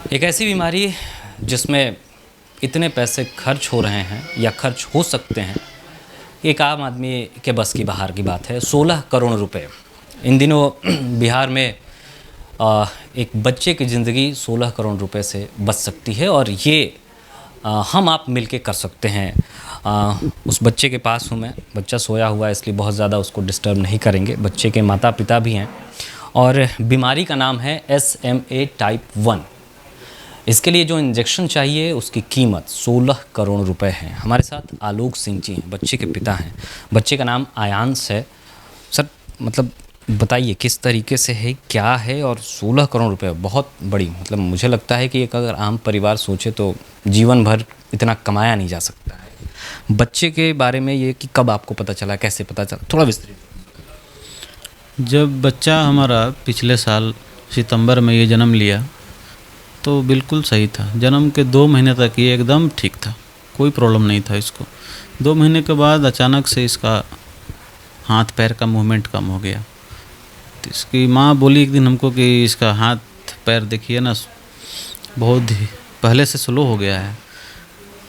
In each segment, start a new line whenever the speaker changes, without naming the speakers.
एक ऐसी बीमारी जिसमें इतने पैसे खर्च हो रहे हैं या खर्च हो सकते हैं, एक आम आदमी के बस की बाहर की बात है। 16 करोड़ रुपए इन दिनों बिहार में एक बच्चे की ज़िंदगी 16 करोड़ रुपए से बच सकती है और ये हम आप मिलके कर सकते हैं। उस बच्चे के पास हूँ मैं। बच्चा सोया हुआ है इसलिए बहुत ज़्यादा उसको डिस्टर्ब नहीं करेंगे। बच्चे के माता पिता भी हैं और बीमारी का नाम है SMA टाइप 1। इसके लिए जो इंजेक्शन चाहिए उसकी कीमत 16 करोड़ रुपए है। हमारे साथ आलोक सिंह जी हैं, बच्चे के पिता हैं। बच्चे का नाम आयांश है। सर, मतलब बताइए किस तरीके से है, क्या है, और 16 करोड़ रुपए बहुत बड़ी, मतलब मुझे लगता है कि एक अगर आम परिवार सोचे तो जीवन भर इतना कमाया नहीं जा सकता है। बच्चे के बारे में ये कि कब आपको पता चला, कैसे पता चला, थोड़ा विस्तृत।
जब बच्चा हमारा पिछले साल सितंबर में ये जन्म लिया तो बिल्कुल सही था। जन्म के 2 महीने तक ये एकदम ठीक था, कोई प्रॉब्लम नहीं था इसको। 2 महीने के बाद अचानक से इसका हाथ पैर का मूवमेंट कम हो गया। तो इसकी माँ बोली एक दिन हमको कि इसका हाथ पैर देखिए ना, बहुत ही पहले से स्लो हो गया है।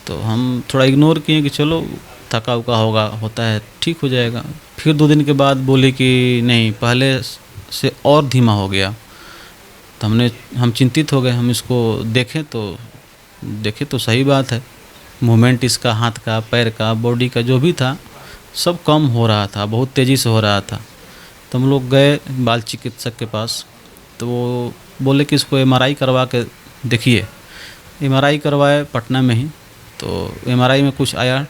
तो हम थोड़ा इग्नोर किए कि चलो थका उका होगा, होता है, ठीक हो जाएगा। फिर 2 दिन के बाद बोली कि नहीं, पहले से और धीमा हो गया। तो हम चिंतित हो गए। हम इसको देखे तो सही बात है, मूवमेंट इसका हाथ का, पैर का, बॉडी का जो भी था सब कम हो रहा था, बहुत तेज़ी से हो रहा था। तो हम लोग गए बाल चिकित्सक के पास, तो वो बोले कि इसको MRI करवा के देखिए। MRI करवाए पटना में ही, तो MRI में कुछ आया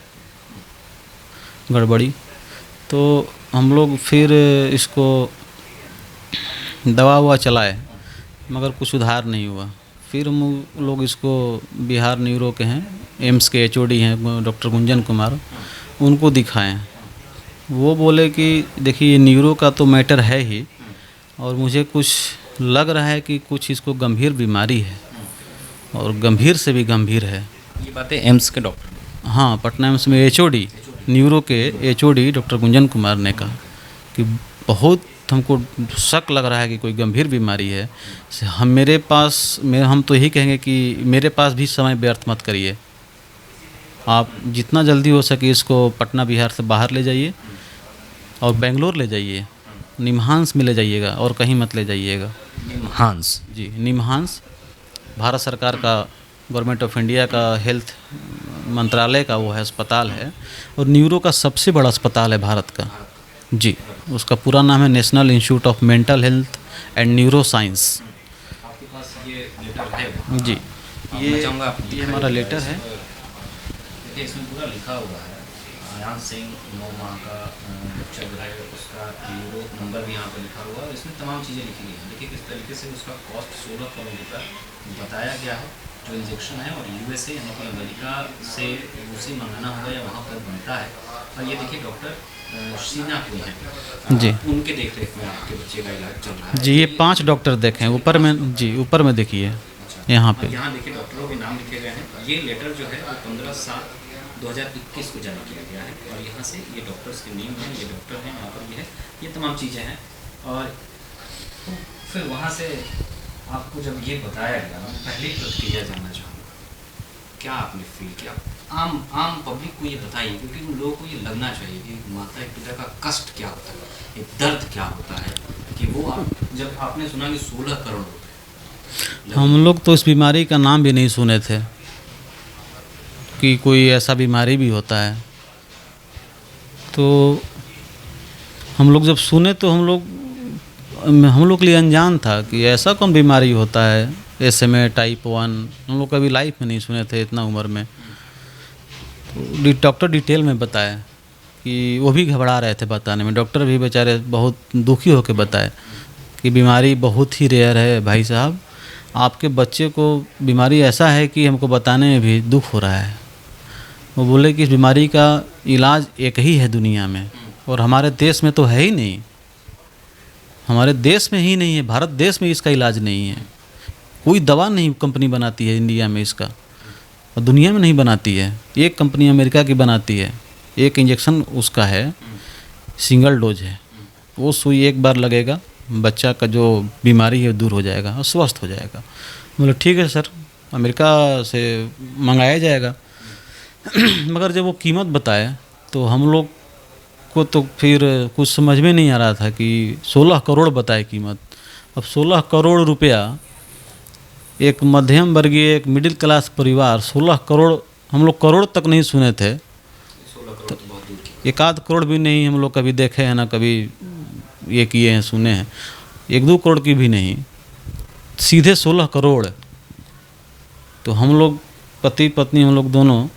गड़बड़ी। तो हम लोग फिर इसको दवा ववा चलाए मगर कुछ सुधार नहीं हुआ। फिर हम लोग इसको बिहार न्यूरो के हैं, एम्स के HOD हैं डॉक्टर गुंजन कुमार, उनको दिखाएं। वो बोले कि देखिए ये न्यूरो का तो मैटर है ही, और मुझे कुछ लग रहा है कि कुछ इसको गंभीर बीमारी है और गंभीर से भी गंभीर है।
ये बातें एम्स के डॉक्टर?
हाँ, पटना एम्स में HOD, न्यूरो के HOD डॉक्टर गुंजन कुमार ने कहा कि बहुत हमको शक लग रहा है कि कोई गंभीर बीमारी है। हम तो यही कहेंगे कि मेरे पास भी समय व्यर्थ मत करिए। आप जितना जल्दी हो सके इसको पटना बिहार से बाहर ले जाइए और बेंगलोर ले जाइए, निमहांस में ले जाइएगा और कहीं मत ले जाइएगा।
निमहांस?
जी, निमहांस भारत सरकार का, गवर्नमेंट ऑफ इंडिया का हेल्थ मंत्रालय का वो है, अस्पताल है, और न्यूरो का सबसे बड़ा अस्पताल है भारत का। जी, उसका पूरा नाम है national institute of mental health and neuro science.
आपके पास ये लेटर है?
जी, ये
ये
हमारा लेटर है।
देखिए इसमें पूरा लिखा हुआ है। आयांश सिंह 9 माह का बच्चा जो है उसका न्यूरो नंबर भी यहाँ पर लिखा हुआ है और इसमें तमाम चीज़ें लिखी गई हैं। देखिए किस तरीके से उसका कॉस्ट 16 करोड़ रुपये बताया गया है। जो इंजेक्शन है और USA यानी कि अमेरिका से उसे मंगाना होगा या वहाँ पर बनता है। और ये देखिए डॉक्टर शीना कोई है
जी,
उनके देख रेख में आपके बच्चे का इलाज चल रहा है।
जी, ये 5 डॉक्टर देखें ऊपर में। जी, ऊपर में देखिए यहाँ पे।
यहाँ देखिए डॉक्टरों के नाम लिखे गए हैं। ये लेटर जो है वो 15/7/2021 को जारी किया गया है और यहाँ से ये डॉक्टर्स के नेम हैं, ये डॉक्टर हैं, यहाँ पर ये है, ये तमाम चीज़ें हैं। और तो फिर वहाँ से आपको जब ये बताया गया, मैं पहली प्रतिक्रिया जानना चाहूँगा, क्या आपने फील किया? आम पब्लिक को ये बताइए, क्योंकि उन लोगों को ये लगना चाहिए कि माता पिता का कष्ट क्या होता है, एक दर्द क्या होता है, कि वो जब आपने सुना कि 16 करोड़ रुपये।
हम लोग तो इस बीमारी का नाम भी नहीं सुने थे कि कोई ऐसा बीमारी भी होता है। तो हम लोग जब सुने तो हम लोग के लिए अनजान था कि ऐसा कौन बीमारी होता है, SMA टाइप 1। हम लोग कभी लाइफ में नहीं सुने थे इतना उम्र में। तो डॉक्टर डिटेल में बताया कि वो भी घबरा रहे थे बताने में। डॉक्टर भी बेचारे बहुत दुखी होकर बताए कि बीमारी बहुत ही रेयर है भाई साहब, आपके बच्चे को बीमारी ऐसा है कि हमको बताने में भी दुख हो रहा है। वो बोले कि इस बीमारी का इलाज एक ही है दुनिया में और हमारे देश में तो है ही नहीं, हमारे देश में ही नहीं है, भारत देश में इसका इलाज नहीं है। कोई दवा नहीं कंपनी बनाती है इंडिया में इसका, और दुनिया में नहीं बनाती है। एक कंपनी अमेरिका की बनाती है, एक इंजेक्शन उसका है, सिंगल डोज है। वो सुई एक बार लगेगा, बच्चा का जो बीमारी है दूर हो जाएगा और स्वस्थ हो जाएगा। बोले ठीक है सर, अमेरिका से मंगाया जाएगा। मगर जब वो कीमत बताए तो हम लोग को तो फिर कुछ समझ में नहीं आ रहा था कि 16 करोड़ बताए कीमत। अब 16 करोड़ रुपया एक मध्यम वर्गीय, एक मिडिल क्लास परिवार, 16 करोड़, हम लोग करोड़ तक नहीं सुने थे, तो 1 करोड़ भी नहीं हम लोग कभी देखे हैं, ना कभी ये किए हैं, सुने हैं। 1-2 करोड़ की भी नहीं, सीधे 16 करोड़। तो हम लोग पति पत्नी, हम लोग दोनों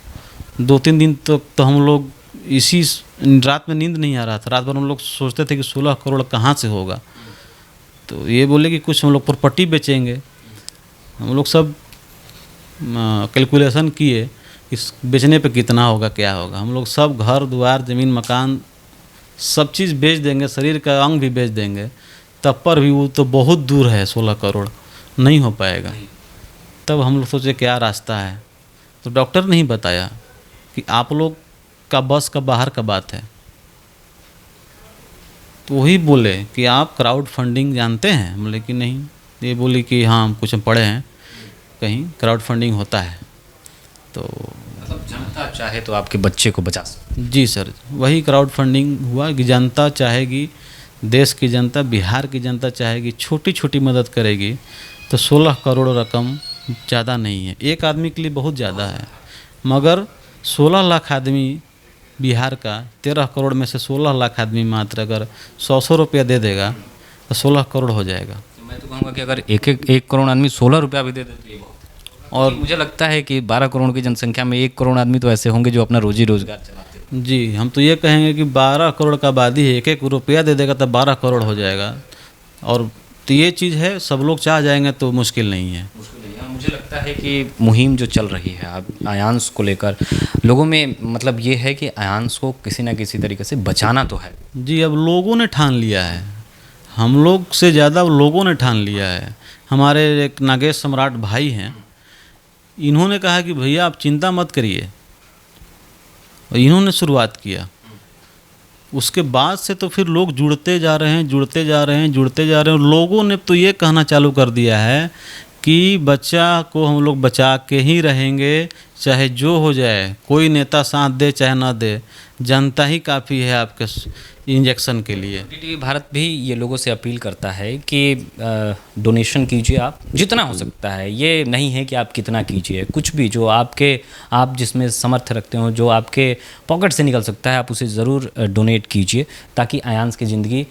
2-3 दिन तक तो हम लोग इसी रात में नींद नहीं आ रहा था। रात भर हम लोग सोचते थे कि 16 करोड़ कहाँ से होगा। तो ये बोले कि कुछ हम लोग प्रॉपर्टी बेचेंगे। हम लोग सब कैलकुलेशन किए इस बेचने पे कितना होगा, क्या होगा। हम लोग सब घर द्वार, ज़मीन मकान, सब चीज़ बेच देंगे, शरीर का अंग भी बेच देंगे, तब पर भी वो तो बहुत दूर है, 16 करोड़ नहीं हो पाएगा। तब हम लोग सोचे क्या रास्ता है। तो डॉक्टर ने ही बताया कि आप लोग का बस का बाहर का बात है। तो वही बोले कि आप क्राउड फंडिंग जानते हैं? हम बोले कि नहीं। ये बोली कि हाँ, हम कुछ पढ़े हैं, कहीं क्राउड फंडिंग होता है। तो
मतलब जनता चाहे तो आपके बच्चे को बचा सकते।
जी सर, वही क्राउड फंडिंग हुआ कि जनता चाहेगी, देश की जनता, बिहार की जनता चाहेगी, छोटी छोटी मदद करेगी। तो 16 करोड़ रकम ज़्यादा नहीं है, एक आदमी के लिए बहुत ज़्यादा है। मगर 16 लाख आदमी बिहार का, 13 करोड़ में से 16 लाख आदमी मात्र अगर 100 रुपया दे देगा तो 16 करोड़ हो जाएगा।
मैं तो कहूँगा कि अगर एक करोड़ आदमी 16 रुपया भी दे दे तो ये बहुत। और मुझे लगता है कि 12 करोड़ की जनसंख्या में 1 करोड़ आदमी तो ऐसे होंगे जो अपना रोजी रोजगार चलाते हैं।
जी, हम तो ये कहेंगे कि 12 करोड़ का आबादी है, 1-1 रुपया दे देगा तो 12 करोड़ हो जाएगा। और तो ये चीज़ है, सब लोग चाह जाएंगे तो मुश्किल नहीं है।
मुझे लगता है कि मुहिम जो चल रही है अब आयांश को लेकर, लोगों में मतलब ये है कि आयांश को किसी ना किसी तरीके से बचाना तो है।
जी, अब लोगों ने ठान लिया है, हम लोग से ज़्यादा लोगों ने ठान लिया है। हमारे एक नागेश सम्राट भाई हैं, इन्होंने कहा कि भैया आप चिंता मत करिए, और इन्होंने शुरुआत किया। उसके बाद से तो फिर लोग जुड़ते जा रहे हैं, जुड़ते जा रहे हैं, जुड़ते जा रहे हैं। लोगों ने तो ये कहना चालू कर दिया है कि बच्चा को हम लोग बचा के ही रहेंगे, चाहे जो हो जाए, कोई नेता साथ दे चाहे ना दे, जनता ही काफ़ी है आपके इंजेक्शन के लिए।
टीवी भारत भी ये लोगों से अपील करता है कि डोनेशन कीजिए, आप जितना हो सकता है। ये नहीं है कि आप कितना कीजिए, कुछ भी जो आप जिसमें समर्थ रखते हो, जो आपके पॉकेट से निकल सकता है, आप उसे ज़रूर डोनेट कीजिए ताकि आयांश की ज़िंदगी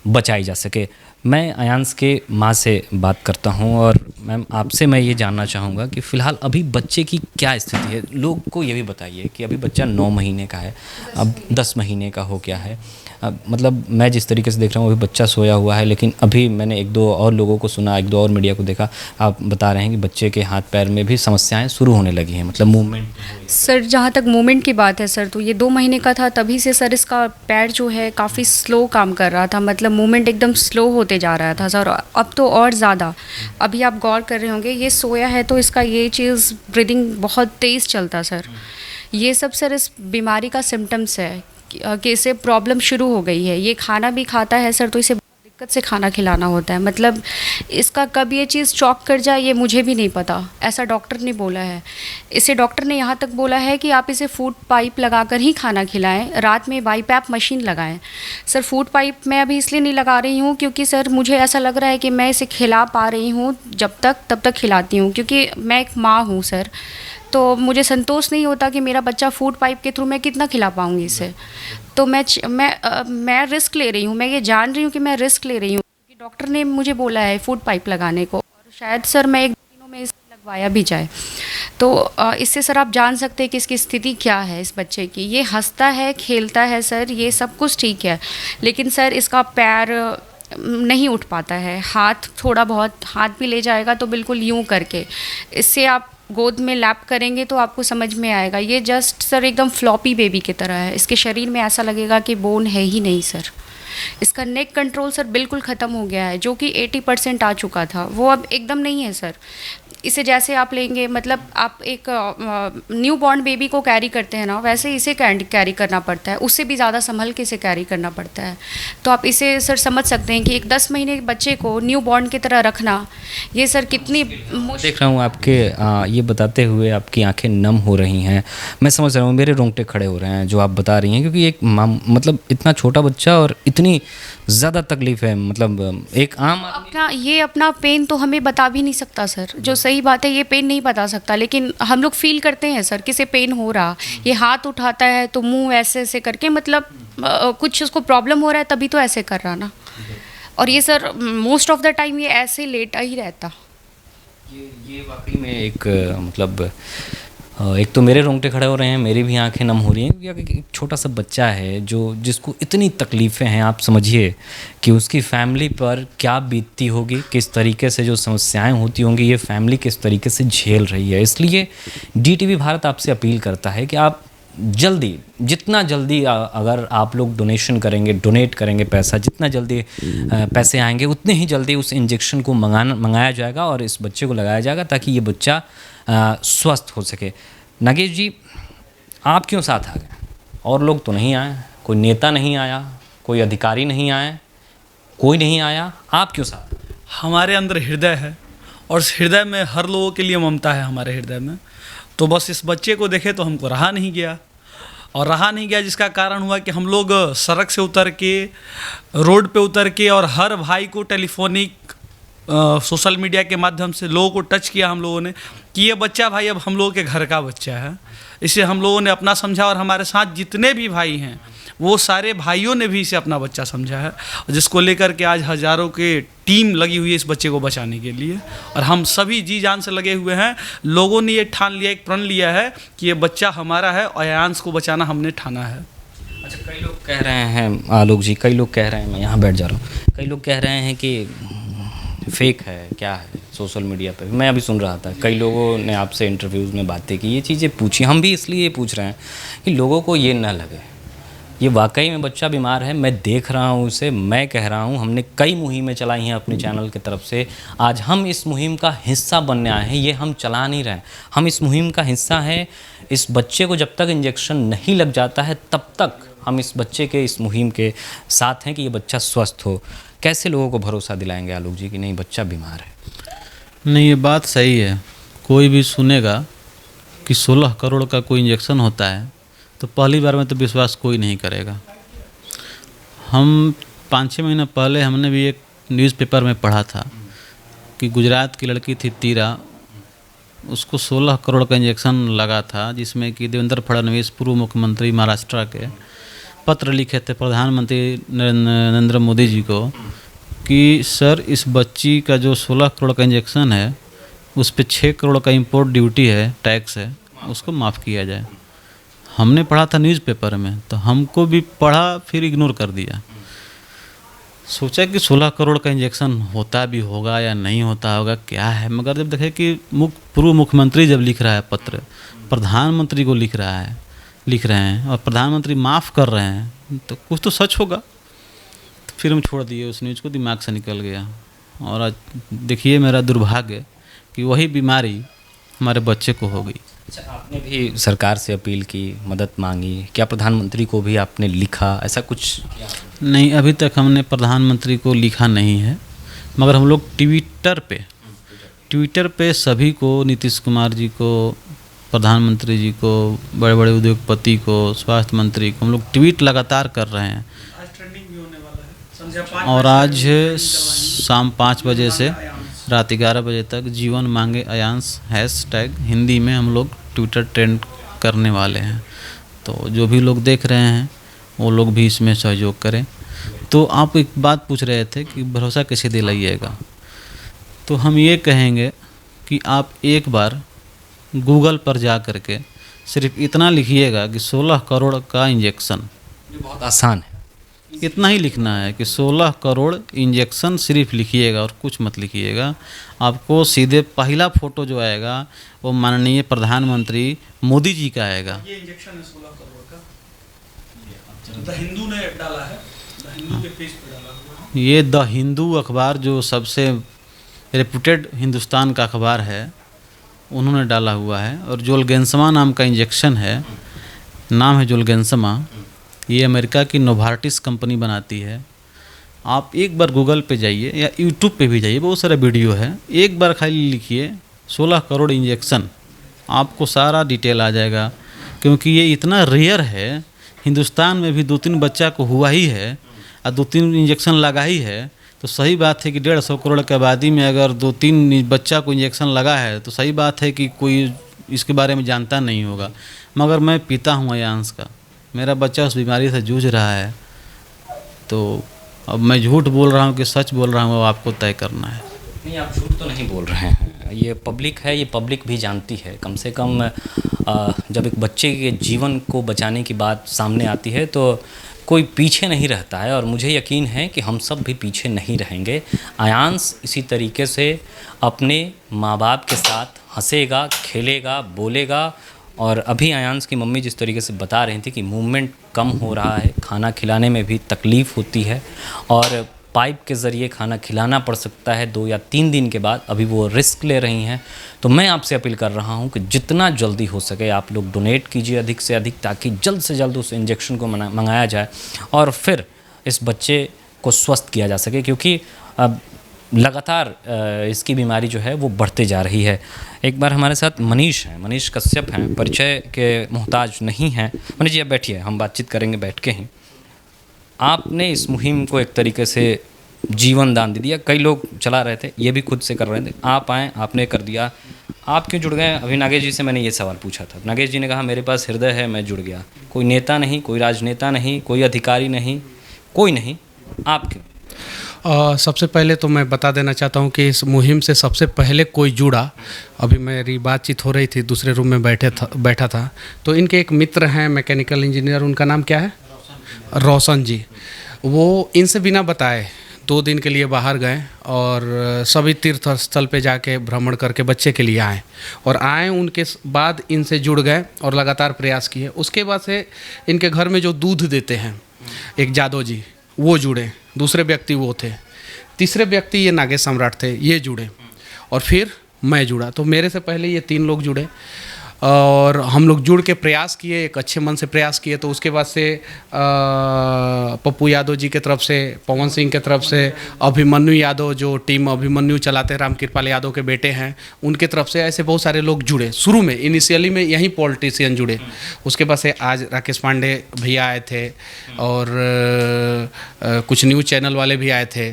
बचाई जा सके। मैं आयांश के माँ से बात करता हूँ और मैम आपसे मैं ये जानना चाहूँगा कि फ़िलहाल अभी बच्चे की क्या स्थिति है। लोग को ये भी बताइए कि अभी बच्चा 9 महीने का है, अब 10 महीने का हो गया है। अब मतलब मैं जिस तरीके से देख रहा हूँ अभी बच्चा सोया हुआ है, लेकिन अभी मैंने 1-2 और लोगों को सुना, 1-2 और मीडिया को देखा, आप बता रहे हैं कि बच्चे के हाथ पैर में भी समस्याएं शुरू होने लगी हैं, मतलब मूवमेंट।
सर जहाँ तक मूवमेंट की बात है सर, तो ये 2 महीने का था, तभी से सर इसका पैर जो है काफ़ी स्लो काम कर रहा था, मतलब मूवमेंट एकदम स्लो होते जा रहा था सर। अब तो और ज़्यादा, अभी आप गौर कर रहे होंगे ये सोया है तो इसका ये चीज़ ब्रीदिंग बहुत तेज़ चलता सर। ये सब सर इस बीमारी का सिम्टम्स है कि इसे प्रॉब्लम शुरू हो गई है। ये खाना भी खाता है सर तो इसे दिक्कत से खाना खिलाना होता है, मतलब इसका कब ये चीज़ चॉक कर जाए ये मुझे भी नहीं पता, ऐसा डॉक्टर ने बोला है। इसे डॉक्टर ने यहाँ तक बोला है कि आप इसे फूड पाइप लगाकर ही खाना खिलाएं, रात में बाईपैप मशीन लगाएं। सर फूड पाइप मैं अभी इसलिए नहीं लगा रही हूँ क्योंकि सर मुझे ऐसा लग रहा है कि मैं इसे खिला पा रही हूँ, तब तक खिलाती हूँ, क्योंकि मैं एक माँ हूँ सर, तो मुझे संतोष नहीं होता कि मेरा बच्चा फूड पाइप के थ्रू मैं कितना खिला पाऊँगी इसे। तो मैं रिस्क ले रही हूँ, मैं ये जान रही हूँ कि मैं रिस्क ले रही हूँ क्योंकि डॉक्टर ने मुझे बोला है फूड पाइप लगाने को, और शायद सर मैं 1-2 दिनों में इसे लगवाया भी जाए। तो इससे सर आप जान सकते हैं कि इसकी स्थिति क्या है इस बच्चे की। ये हंसता है, खेलता है सर, ये सब कुछ ठीक है, लेकिन सर इसका पैर नहीं उठ पाता है, हाथ थोड़ा बहुत, हाथ भी ले जाएगा तो बिल्कुल यूँ करके। इससे आप गोद में लैप करेंगे तो आपको समझ में आएगा, ये जस्ट सर एकदम फ्लॉपी बेबी की तरह है। इसके शरीर में ऐसा लगेगा कि बोन है ही नहीं सर। इसका नेक कंट्रोल सर बिल्कुल ख़त्म हो गया है, जो कि 80% आ चुका था वो अब एकदम नहीं है सर। इसे जैसे आप लेंगे, मतलब आप एक न्यू बॉर्न बेबी को कैरी करते हैं ना, वैसे इसे कैरी करना पड़ता है, उससे भी ज़्यादा संभल के इसे कैरी करना पड़ता है। तो आप इसे सर समझ सकते हैं कि एक 10 महीने के बच्चे को न्यू बॉर्न की तरह रखना, ये सर कितनी
देख रहा हूँ आपके ये बताते हुए आपकी आंखें नम हो रही हैं। मैं समझ रहा हूँ, मेरे रोंगटे खड़े हो रहे हैं जो आप बता रही हैं, क्योंकि एक मतलब इतना छोटा बच्चा और इतनी ज़्यादा तकलीफ़ है। मतलब एक आम आदमी
अपना पेन तो हमें बता भी नहीं सकता सर, जो सही बात है, ये पेन नहीं बता सकता, लेकिन हम लोग फील करते हैं सर किसे पेन हो रहा। ये हाथ उठाता है तो मुंह ऐसे ऐसे करके, मतलब कुछ उसको प्रॉब्लम हो रहा है तभी तो ऐसे कर रहा ना। और ये sir most of the time ये ऐसे लेटा ही रहता।
ये वाकई में एक मतलब एक तो मेरे रोंगटे खड़े हो रहे हैं, मेरी भी आंखें नम हो रही हैं, क्योंकि एक छोटा सा बच्चा है जिसको इतनी तकलीफ़ें हैं। आप समझिए कि उसकी फैमिली पर क्या बीतती होगी, किस तरीके से जो समस्याएं होती होंगी, ये फैमिली किस तरीके से झेल रही है। इसलिए DTV भारत आपसे अपील करता है कि आप जल्दी, जितना जल्दी अगर आप लोग डोनेट करेंगे पैसा, जितना जल्दी पैसे आएंगे उतने ही जल्दी उस इंजेक्शन को मंगाया जाएगा और इस बच्चे को लगाया जाएगा, ताकि ये बच्चा स्वस्थ हो सके। नागेश जी, आप क्यों साथ आ गए? और लोग तो नहीं आए, कोई नेता नहीं आया, कोई अधिकारी नहीं आए, कोई नहीं आया, आप क्यों साथ?
हमारे अंदर हृदय है और इस हृदय में हर लोगों के लिए ममता है हमारे हृदय में। तो बस इस बच्चे को देखे तो हमको रहा नहीं गया, जिसका कारण हुआ कि हम लोग सड़क से उतर के, रोड पे उतर के, और हर भाई को टेलीफोनिक सोशल मीडिया के माध्यम से लोगों को टच किया हम लोगों ने कि ये बच्चा भाई अब हम लोगों के घर का बच्चा है। इसे हम लोगों ने अपना समझा और हमारे साथ जितने भी भाई हैं वो सारे भाइयों ने भी इसे अपना बच्चा समझा है, जिसको लेकर के आज हज़ारों के टीम लगी हुई है इस बच्चे को बचाने के लिए, और हम सभी जी जान से लगे हुए हैं। लोगों ने ये ठान लिया, एक प्रण लिया है कि ये बच्चा हमारा है और अयांश को बचाना हमने ठाना है।
अच्छा, कई लोग कह रहे हैं आलोक जी, कई लोग कह रहे हैं, मैं यहाँ बैठ जा रहा हूँ, कई लोग कह रहे हैं कि फेक है, क्या है, सोशल मीडिया पे मैं अभी सुन रहा था, कई लोगों ने आपसे इंटरव्यूज़ में बातें की, ये चीज़ें पूछी। हम भी इसलिए पूछ रहे हैं कि लोगों को ये ना लगे ये वाकई में बच्चा बीमार है। मैं देख रहा हूँ उसे, मैं कह रहा हूँ, हमने कई मुहिमें चलाई हैं अपने चैनल की तरफ से। आज हम इस मुहिम का हिस्सा बनने आए हैं, ये हम चला नहीं रहे, हम इस मुहिम का हिस्सा हैं। इस बच्चे को जब तक इंजेक्शन नहीं लग जाता है तब तक हम इस बच्चे के, इस मुहिम के साथ हैं कि ये बच्चा स्वस्थ हो। कैसे लोगों को भरोसा दिलाएंगे आलोक जी कि नहीं बच्चा बीमार है?
नहीं, ये बात सही है। कोई भी सुनेगा कि 16 करोड़ का कोई इंजेक्शन होता है तो पहली बार में तो विश्वास कोई नहीं करेगा। हम 5-6 महीना पहले हमने भी एक न्यूज़पेपर में पढ़ा था कि गुजरात की लड़की थी तीरा, उसको 16 करोड़ का इंजेक्शन लगा था, जिसमें कि देवेंद्र फडणवीस पूर्व मुख्यमंत्री महाराष्ट्र के पत्र लिखे थे प्रधानमंत्री नरेंद्र मोदी जी को कि सर इस बच्ची का जो 16 करोड़ का इंजेक्शन है उस पर 6 करोड़ का इंपोर्ट ड्यूटी है, टैक्स है, उसको माफ़ किया जाए। हमने पढ़ा था न्यूज़पेपर में, तो हमको भी पढ़ा फिर इग्नोर कर दिया। सोचा कि 16 करोड़ का इंजेक्शन होता भी होगा या नहीं होता होगा, क्या है, मगर जब देखे कि पूर्व मुख्यमंत्री जब लिख रहा है पत्र, प्रधानमंत्री को लिख रहे हैं और प्रधानमंत्री माफ़ कर रहे हैं, तो कुछ तो सच होगा। तो फिर हम छोड़ दिए उस न्यूज़ को, दिमाग से निकल गया। और आज देखिए मेरा दुर्भाग्य कि वही बीमारी हमारे बच्चे को हो गई।
अच्छा, आपने भी सरकार से अपील की, मदद मांगी, क्या प्रधानमंत्री को भी आपने लिखा, ऐसा कुछ?
नहीं, अभी तक हमने प्रधानमंत्री को लिखा नहीं है, मगर हम लोग ट्विटर पे सभी को, नीतीश कुमार जी को, प्रधानमंत्री जी को, बड़े बड़े उद्योगपति को, स्वास्थ्य मंत्री को हम लोग ट्वीट लगातार कर रहे हैं। और आज शाम 5 बजे से रात 11 बजे तक जीवन मांगे अयांश हैशटैग हिंदी में हम लोग ट्विटर ट्रेंड करने वाले हैं। तो जो भी लोग देख रहे हैं वो लोग भी इसमें सहयोग करें। तो आप एक बात पूछ रहे थे कि भरोसा कैसे दिलाइएगा, तो हम ये कहेंगे कि आप एक बार गूगल पर जा कर के सिर्फ इतना लिखिएगा कि 16 करोड़ का इंजेक्शन।
ये बहुत आसान है,
इतना ही लिखना है कि 16 करोड़ इंजेक्शन सिर्फ लिखिएगा और कुछ मत लिखिएगा। आपको सीधे पहला फोटो जो आएगा वो माननीय प्रधानमंत्री मोदी जी का आएगा।
ये इंजेक्शन है 16 करोड़ का, द हिंदू ने डाला है, द हिंदू के पेज पे डाला हुआ है।
ये द हिंदू अखबार जो सबसे रेपुटेड हिंदुस्तान का अखबार है, उन्होंने डाला हुआ है। और जोलगेंसमा नाम का इंजेक्शन है, नाम है जोलगेंसमा, ये अमेरिका की नोवार्टिस कंपनी बनाती है। आप एक बार गूगल पे जाइए या यूट्यूब पे भी जाइए, बहुत सारा वीडियो है, एक बार खाली लिखिए 16 करोड़ इंजेक्शन, आपको सारा डिटेल आ जाएगा। क्योंकि ये इतना रेयर है, हिंदुस्तान में भी 2-3 बच्चा को हुआ ही है और 2-3 इंजेक्शन लगा ही है, तो सही बात है कि 150 करोड़ की आबादी में अगर 2-3 बच्चा को इंजेक्शन लगा है तो सही बात है कि कोई इसके बारे में जानता नहीं होगा। मगर मैं पिता हूँ अयांश का, मेरा बच्चा उस बीमारी से जूझ रहा है, तो अब मैं झूठ बोल रहा हूँ कि सच बोल रहा हूँ, वो आपको तय करना है।
नहीं, आप झूठ तो नहीं बोल रहे हैं, ये पब्लिक है, ये पब्लिक भी जानती है। कम से कम जब एक बच्चे के जीवन को बचाने की बात सामने आती है तो कोई पीछे नहीं रहता है, और मुझे यकीन है कि हम सब भी पीछे नहीं रहेंगे। अयांश इसी तरीके से अपने माँ बाप के साथ हंसेगा, खेलेगा, बोलेगा। और अभी अयांश की मम्मी जिस तरीके से बता रही थी कि मूवमेंट कम हो रहा है, खाना खिलाने में भी तकलीफ़ होती है और पाइप के ज़रिए खाना खिलाना पड़ सकता है 2 या 3 दिन के बाद, अभी वो रिस्क ले रही हैं। तो मैं आपसे अपील कर रहा हूं कि जितना जल्दी हो सके आप लोग डोनेट कीजिए अधिक से अधिक, ताकि जल्द से जल्द उस इंजेक्शन को मंगाया जाए और फिर इस बच्चे को स्वस्थ किया जा सके, क्योंकि अब लगातार इसकी बीमारी जो है वो बढ़ते जा रही है। एक बार हमारे साथ मनीष हैं, मनीष कश्यप हैं, परिचय के मोहताज नहीं हैं। मनीष जी आप बैठिए, हम बातचीत करेंगे बैठ के ही। आपने इस मुहिम को एक तरीके से जीवन दान दे दिया, कई लोग चला रहे थे, ये भी खुद से कर रहे थे, आप आए, आपने कर दिया, आप क्यों जुड़ गए? अभी नागेश जी से मैंने ये सवाल पूछा था, नागेश जी ने कहा मेरे पास हृदय है, मैं जुड़ गया। कोई नेता नहीं, कोई राजनेता नहीं, कोई अधिकारी नहीं, कोई नहीं, आप क्यों?
सबसे पहले तो मैं बता देना चाहता हूं कि इस मुहिम से सबसे पहले कोई जुड़ा, अभी मेरी बातचीत हो रही थी, दूसरे रूम में बैठा था, तो इनके एक मित्र हैं मैकेनिकल इंजीनियर, उनका नाम क्या है? रोशन जी। वो इनसे बिना बताए 2 दिन के लिए बाहर गए और सभी तीर्थ स्थल पे जाके भ्रमण करके बच्चे के लिए आए, और आए उनके बाद इनसे जुड़ गए और लगातार प्रयास किए। उसके बाद से इनके घर में जो दूध देते हैं एक जादव जी, वो जुड़े, दूसरे व्यक्ति वो थे, तीसरे व्यक्ति ये नागेश सम्राट थे, ये जुड़े, और फिर मैं जुड़ा। तो मेरे से पहले ये 3 लोग जुड़े और हम लोग जुड़ के प्रयास किए, एक अच्छे मन से प्रयास किए। तो उसके बाद से पप्पू यादव जी के तरफ से, पवन सिंह के तरफ से, अभिमन्यु यादव जो टीम अभिमन्यु चलाते हैं, रामकृपाल यादव के बेटे हैं, उनके तरफ से ऐसे बहुत सारे लोग जुड़े। शुरू में इनिशियली में यही पॉलिटिशियन जुड़े, उसके बाद से आज राकेश पांडे भैया आए थे और कुछ न्यूज़ चैनल वाले भी आए थे,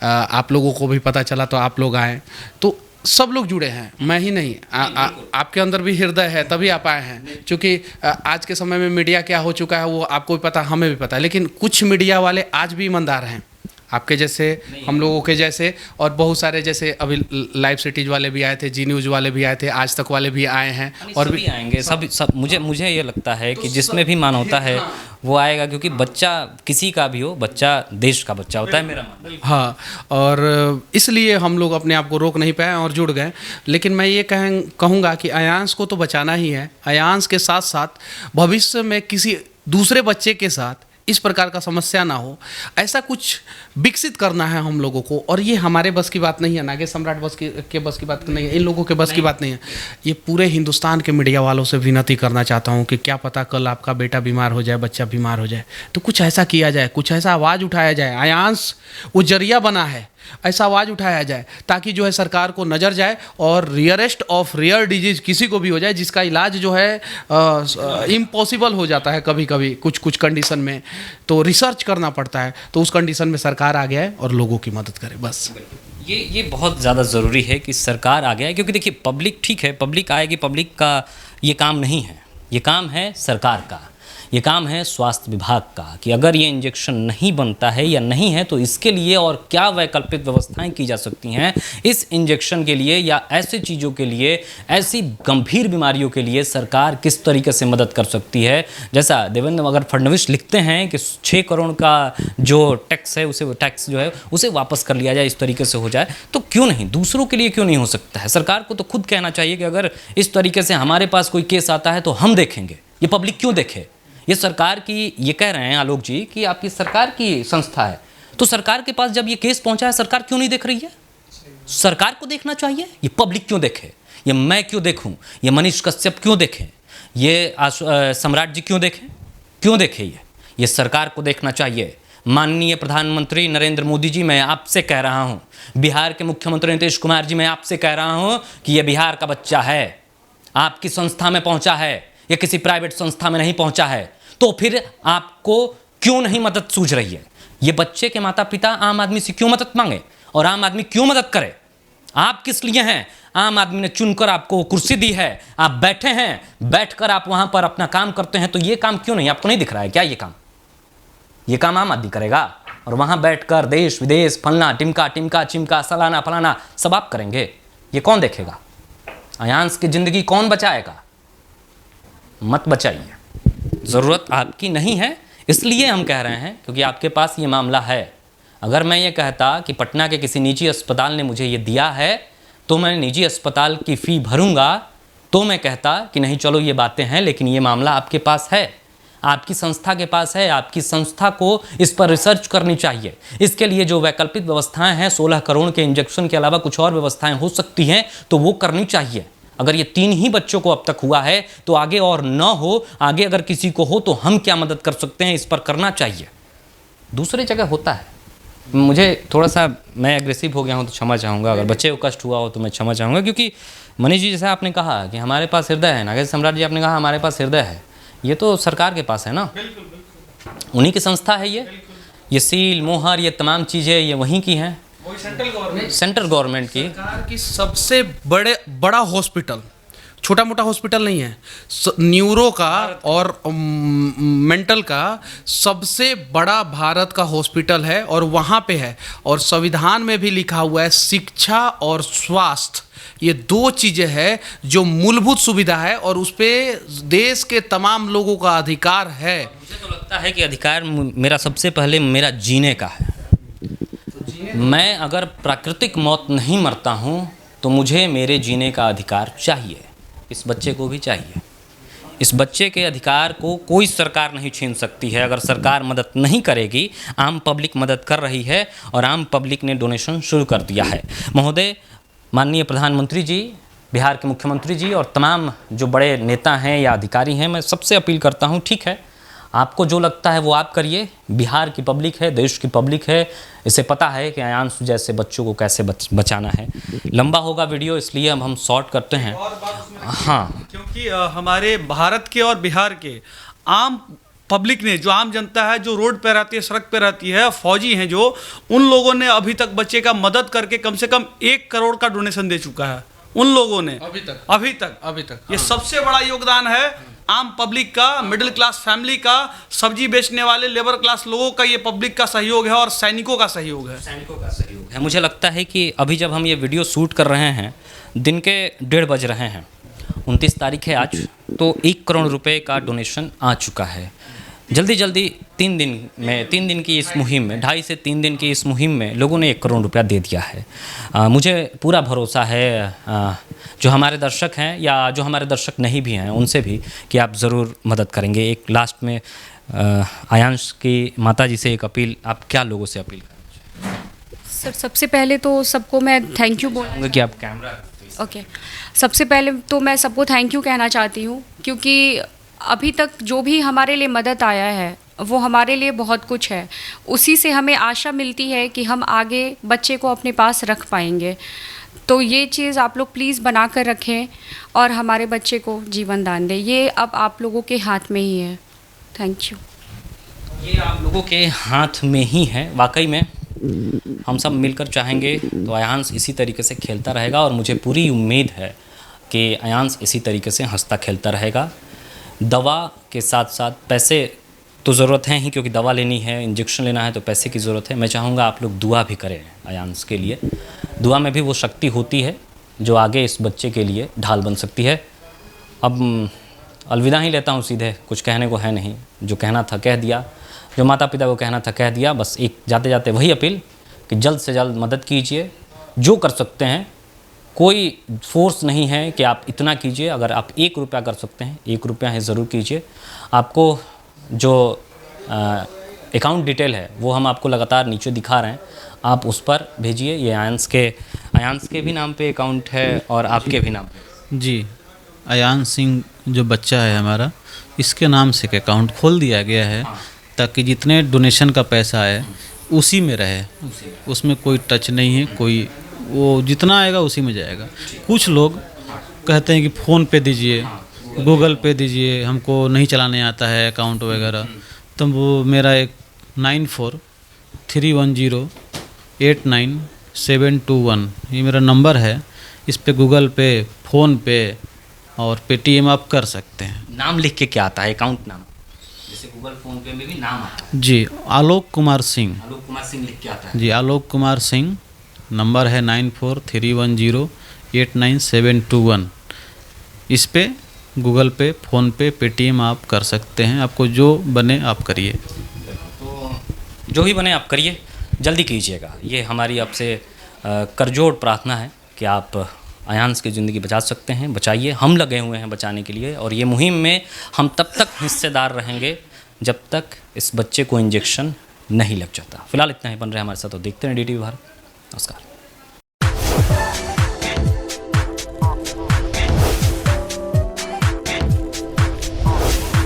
आप लोगों को भी पता चला तो आप लोग आए, तो सब लोग जुड़े हैं, मैं ही नहीं। आपके अंदर भी हृदय है तभी आप आए हैं, क्योंकि आज के समय में मीडिया क्या हो चुका है वो आपको भी पता, हमें भी पता है, लेकिन कुछ मीडिया वाले आज भी ईमानदार हैं, आपके जैसे, हम लोगों के जैसे, और बहुत सारे जैसे अभी लाइव सिटीज वाले भी आए थे, जी न्यूज़ वाले भी आए थे, आज तक वाले भी आए हैं, और भी आएंगे
सब। मुझे ये लगता है कि जिसमें भी मानवता है वो आएगा, क्योंकि बच्चा किसी का भी हो, बच्चा देश का बच्चा होता है, मेरा मानना।
हाँ, और इसलिए हम लोग अपने आप को रोक नहीं पाए और जुड़ गए। लेकिन मैं ये कहूँगा कि अयांश को तो बचाना ही है, अयांश के साथ साथ भविष्य में किसी दूसरे बच्चे के साथ इस प्रकार का समस्या ना हो, ऐसा कुछ विकसित करना है हम लोगों को। और ये हमारे बस की बात नहीं है, नागेश सम्राट के बस की बात नहीं है, इन लोगों के बस की बात नहीं है। ये पूरे हिंदुस्तान के मीडिया वालों से विनती करना चाहता हूँ कि क्या पता कल आपका बेटा बीमार हो जाए, बच्चा बीमार हो जाए, तो कुछ ऐसा किया जाए, कुछ ऐसा आवाज़ उठाया जाए। अयांश वो जरिया बना है, ऐसा आवाज़ उठाया जाए ताकि जो है सरकार को नज़र जाए और रियरेस्ट ऑफ रियर डिजीज किसी को भी हो जाए, जिसका इलाज जो है इम्पॉसिबल हो जाता है कभी कभी कुछ कंडीशन में, तो रिसर्च करना पड़ता है, तो उस कंडीशन में सरकार आ गया है और लोगों की मदद करे। बस
ये बहुत ज़्यादा ज़रूरी है कि सरकार आ गया है, क्योंकि देखिए पब्लिक ठीक है, पब्लिक आएगी, पब्लिक का ये काम नहीं है, ये काम है सरकार का, ये काम है स्वास्थ्य विभाग का, कि अगर ये इंजेक्शन नहीं बनता है या नहीं है तो इसके लिए और क्या वैकल्पिक व्यवस्थाएं की जा सकती हैं इस इंजेक्शन के लिए, या ऐसी चीज़ों के लिए, ऐसी गंभीर बीमारियों के लिए सरकार किस तरीके से मदद कर सकती है। जैसा देवेंद्र अगर फडणवीस लिखते हैं कि 6 करोड़ का जो टैक्स है उसे वापस कर लिया जाए, इस तरीके से हो जाए, तो क्यों नहीं, दूसरों के लिए क्यों नहीं हो सकता है? सरकार को तो खुद कहना चाहिए कि अगर इस तरीके से हमारे पास कोई केस आता है तो हम देखेंगे, ये पब्लिक क्यों देखे? ये सरकार की, ये कह रहे हैं आलोक जी कि आपकी सरकार की संस्था है, तो सरकार के पास जब ये केस पहुंचा है सरकार क्यों नहीं देख रही है? सरकार को देखना चाहिए, ये पब्लिक क्यों देखे, ये मैं क्यों देखूं, ये मनीष कश्यप क्यों देखें, ये सम्राट जी क्यों देखें, ये सरकार को देखना चाहिए। माननीय प्रधानमंत्री नरेंद्र मोदी जी, मैं आपसे कह रहा हूं, बिहार के मुख्यमंत्री नीतीश कुमार जी, मैं आपसे कह रहा हूं कि ये बिहार का बच्चा है, आपकी संस्था में पहुंचा है, ये किसी प्राइवेट संस्था में नहीं पहुंचा है, तो फिर आपको क्यों नहीं मदद सूझ रही है। ये बच्चे के माता पिता आम आदमी से क्यों मदद मांगे और आम आदमी क्यों मदद करे? आप किस लिए हैं? आम आदमी ने चुनकर आपको कुर्सी दी है, आप बैठे हैं, बैठकर आप वहां पर अपना काम करते हैं, तो ये काम क्यों नहीं, आपको नहीं दिख रहा है क्या? ये काम आम आदमी करेगा और वहां बैठकर देश विदेश फलना टिमका चिमका सलाना फलाना सब आप करेंगे, ये कौन देखेगा? अयांश की जिंदगी कौन बचाएगा? मत बचाइए, ज़रूरत आपकी नहीं है, इसलिए हम कह रहे हैं क्योंकि आपके पास ये मामला है। अगर मैं ये कहता कि पटना के किसी निजी अस्पताल ने मुझे ये दिया है तो मैं निजी अस्पताल की फ़ी भरूंगा, तो मैं कहता कि नहीं चलो ये बातें हैं, लेकिन ये मामला आपके पास है, आपकी संस्था के पास है, आपकी संस्था को इस पर रिसर्च करनी चाहिए। इसके लिए जो वैकल्पिक व्यवस्थाएं हैं, 16 करोड़ के इंजेक्शन के अलावा कुछ और व्यवस्थाएं हो सकती हैं, तो वो करनी चाहिए। अगर ये 3 ही बच्चों को अब तक हुआ है तो आगे और न हो, आगे अगर किसी को हो तो हम क्या मदद कर सकते हैं, इस पर करना चाहिए। दूसरी जगह होता है, मुझे थोड़ा सा मैं एग्रेसिव हो गया हूँ तो क्षमा चाहूँगा, अगर बच्चे को कष्ट हुआ हो तो मैं क्षमा चाहूँगा, क्योंकि मनीष जी जैसे आपने कहा कि हमारे पास हृदय है, नागेश सम्राट जी आपने कहा हमारे पास हृदय है, ये तो सरकार के पास है ना, उन्हीं की संस्था है ये सील मोहर ये तमाम चीज़ें ये वहीं की हैं, सेंट्रल गवर्नमेंट की।
सरकार की सबसे बड़ा हॉस्पिटल, छोटा मोटा हॉस्पिटल नहीं है, न्यूरो का और मेंटल का सबसे बड़ा भारत का हॉस्पिटल है और वहाँ पे है। और संविधान में भी लिखा हुआ है शिक्षा और स्वास्थ्य, ये 2 चीज़ें हैं जो मूलभूत सुविधा है और उस पर देश के तमाम लोगों का अधिकार है।
मुझे तो लगता है कि अधिकार मेरा सबसे पहले मेरा जीने का है। मैं अगर प्राकृतिक मौत नहीं मरता हूँ तो मुझे मेरे जीने का अधिकार चाहिए, इस बच्चे को भी चाहिए। इस बच्चे के अधिकार को कोई सरकार नहीं छीन सकती है। अगर सरकार मदद नहीं करेगी, आम पब्लिक मदद कर रही है और आम पब्लिक ने डोनेशन शुरू कर दिया है। महोदय, माननीय प्रधानमंत्री जी, बिहार के मुख्यमंत्री जी और तमाम जो बड़े नेता हैं या अधिकारी हैं, मैं सबसे अपील करता हूं, ठीक है आपको जो लगता है वो आप करिए, बिहार की पब्लिक है, देश की पब्लिक है, इसे पता है कि अयांश जैसे बच्चों को कैसे बचाना है। लंबा होगा वीडियो, इसलिए अब हम शॉर्ट करते हैं। हाँ,
क्योंकि हमारे भारत के और बिहार के आम पब्लिक ने, जो आम जनता है जो रोड पे रहती है, सड़क पे रहती है, फौजी हैं जो, उन लोगों ने अभी तक बच्चे का मदद करके कम से कम 1 करोड़ का डोनेशन दे चुका है उन लोगों ने अभी तक। ये सबसे बड़ा योगदान है आम पब्लिक का, मिडिल क्लास फैमिली का, सब्जी बेचने वाले लेबर क्लास लोगों का, ये पब्लिक का सहयोग है और सैनिकों का सहयोग है।
मुझे लगता है कि अभी जब हम ये वीडियो शूट कर रहे हैं, दिन के 1:30 बज रहे हैं, 29 तारीख है आज, तो 1 करोड़ रुपए का डोनेशन आ चुका है। जल्दी 3 दिन की इस मुहिम में, 2.5 से 3 दिन की इस मुहिम में लोगों ने 1 करोड़ रुपया दे दिया है। मुझे पूरा भरोसा है जो हमारे दर्शक हैं या जो हमारे दर्शक नहीं भी हैं उनसे भी, कि आप ज़रूर मदद करेंगे। एक लास्ट में अयांश की माता जी से एक अपील, आप क्या लोगों से अपील करेंगे?
सर सबसे पहले तो सबको मैं थैंक यू बोलूँगा
कि आप कैमरा
ओके। सबसे पहले तो मैं सबको थैंक यू कहना चाहती हूँ, क्योंकि अभी तक जो भी हमारे लिए मदद आया है वो हमारे लिए बहुत कुछ है। उसी से हमें आशा मिलती है कि हम आगे बच्चे को अपने पास रख पाएंगे। तो ये चीज़ आप लोग प्लीज़ बना कर रखें और हमारे बच्चे को जीवन दान दें। ये अब आप लोगों के हाथ में ही है। Thank you.
ये आप लोगों के हाथ में ही है। वाकई में हम सब मिलकर चाहेंगे तो अयांश इसी तरीके से खेलता रहेगा और मुझे पूरी उम्मीद है कि अयांश इसी तरीके से हंसता खेलता रहेगा। दवा के साथ साथ पैसे तो ज़रूरत है ही, क्योंकि दवा लेनी है, इंजेक्शन लेना है तो पैसे की ज़रूरत है। मैं चाहूँगा आप लोग दुआ भी करें अयांश के लिए। दुआ में भी वो शक्ति होती है जो आगे इस बच्चे के लिए ढाल बन सकती है। अब अलविदा ही लेता हूँ सीधे, कुछ कहने को है नहीं। जो कहना था कह दिया, जो माता पिता को कहना था कह दिया। बस एक जाते जाते वही अपील कि जल्द से जल्द मदद कीजिए, जो कर सकते हैं। कोई फोर्स नहीं है कि आप इतना कीजिए। अगर आप 1 रुपया कर सकते हैं, 1 रुपया है ज़रूर कीजिए। आपको जो अकाउंट डिटेल है वो हम आपको लगातार नीचे दिखा रहे हैं, आप उस पर भेजिए। ये अयांश के भी नाम पे अकाउंट है और आपके भी नाम पे?
जी, अयान सिंह जो बच्चा है हमारा, इसके नाम से एक अकाउंट खोल दिया गया है ताकि जितने डोनेशन का पैसा है उसी में रहे, उसमें कोई टच नहीं है, कोई वो जितना आएगा उसी में जाएगा। कुछ लोग कहते हैं कि फ़ोन पे दीजिए, गूगल पे दीजिए, हमको नहीं चलाने आता है अकाउंट वगैरह, तो वो मेरा एक 9431089721 ये मेरा नंबर है। इस पे गूगल पे, फ़ोन पे और पेटीएम आप कर सकते हैं।
नाम लिख के क्या आता है अकाउंट नाम? जैसे गूगल फोन पे में भी नाम आता है।
जी, आलोक कुमार सिंह।
आलोक कुमार सिंह लिख के आता है।
जी, आलोक कुमार सिंह, नंबर है 9431089721। इस पे गूगल पे, फ़ोन पे, पेटीएम आप कर सकते हैं। आपको जो बने आप करिए।
तो जो ही बने आप करिए, जल्दी कीजिएगा। ये हमारी आपसे करजोड़ प्रार्थना है कि आप अयांश की ज़िंदगी बचा सकते हैं, बचाइए। हम लगे हुए हैं बचाने के लिए और ये मुहिम में हम तब तक हिस्सेदार रहेंगे जब तक इस बच्चे को इंजेक्शन नहीं लग जाता। फिलहाल इतना ही बन रहा है हमारे साथ, तो देखते हैं DTV भारत। नमस्कार।